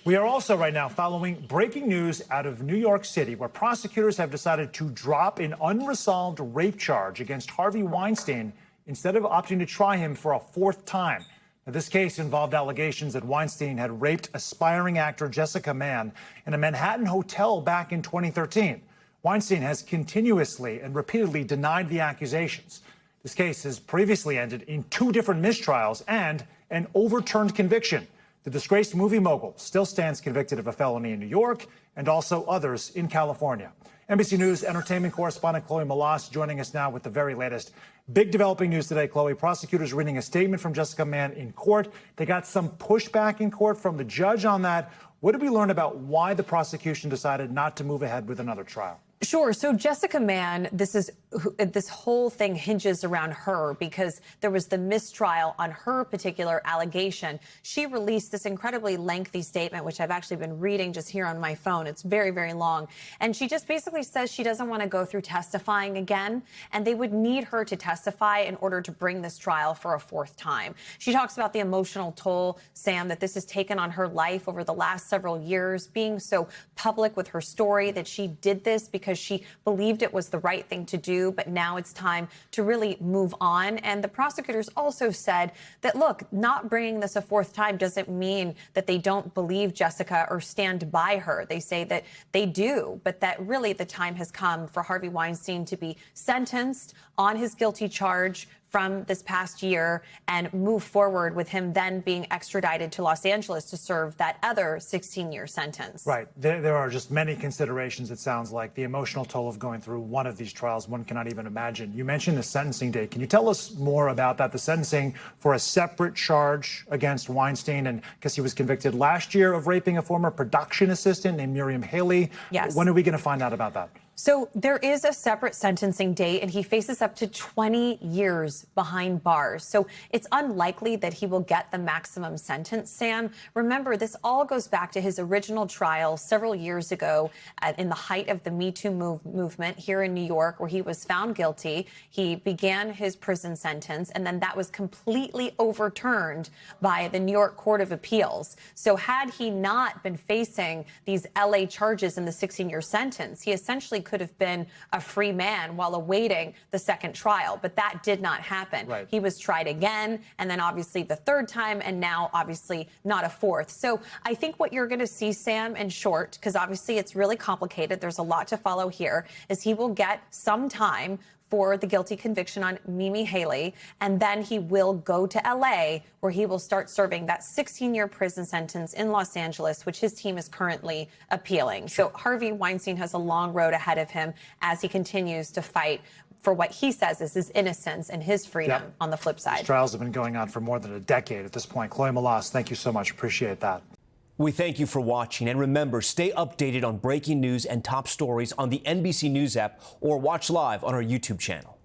We are also right now following breaking news out of New York City, where prosecutors have decided to drop an unresolved rape charge against Harvey Weinstein instead of opting to try him for a fourth time. Now, this case involved allegations that Weinstein had raped aspiring actor Jessica Mann in a Manhattan hotel back in 2013. Weinstein has continuously and repeatedly denied the accusations. This case has previously ended in 2 different mistrials and an overturned conviction. The disgraced movie mogul still stands convicted of a felony in New York and also others in California. NBC News entertainment correspondent Chloe Melas joining us now with the very latest. Big developing news today, Chloe. Prosecutors reading a statement from Jessica Mann in court. They got some pushback in court from the judge on that. What did we learn about why the prosecution decided not to move ahead with another trial? Sure. So Jessica Mann, this whole thing hinges around her because there was the mistrial on her particular allegation. She released this incredibly lengthy statement, which I've actually been reading just here on my phone. It's very, very long. And she just basically says she doesn't want to go through testifying again. And they would need her to testify in order to bring this trial for a fourth time. She talks about the emotional toll, Sam, that this has taken on her life over the last several years, being so public with her story that she did this because she believed it was the right thing to do, but now it's time to really move on. And the prosecutors also said that, look, not bringing this a fourth time doesn't mean that they don't believe Jessica or stand by her. They say that they do, but that really the time has come for Harvey Weinstein to be sentenced on his guilty charge from this past year and move forward with him then being extradited to Los Angeles to serve that other 16-year sentence. Right. There are just many considerations, it sounds like. The emotional toll of going through one of these trials, one cannot even imagine. You mentioned the sentencing date. Can you tell us more about that? The sentencing for a separate charge against Weinstein, and because he was convicted last year of raping a former production assistant named Miriam Haley. Yes. When are we going to find out about that? So there is a separate sentencing date, and he faces up to 20 years behind bars. So it's unlikely that he will get the maximum sentence, Sam. Remember, this all goes back to his original trial several years ago in the height of the Me Too movement here in New York, where he was found guilty. He began his prison sentence, and then that was completely overturned by the New York Court of Appeals. So had he not been facing these LA charges in the 16-year sentence, he essentially could have been a free man while awaiting the second trial. But that did not happen. Right. He was tried again, and then obviously the third time, and now obviously not a fourth. So I think what you're going to see, Sam, in short, because obviously it's really complicated, there's a lot to follow here, is he will get some time for the guilty conviction on Mimi Haley, and then he will go to LA, where he will start serving that 16-year prison sentence in Los Angeles, which his team is currently appealing. Sure. So Harvey Weinstein has a long road ahead of him as he continues to fight for what he says is his innocence and his freedom. Yep. On the flip side. These trials have been going on for more than a decade at this point. Chloe Melas, thank you so much. Appreciate that. We thank you for watching, and remember, stay updated on breaking news and top stories on the NBC News app or watch live on our YouTube channel.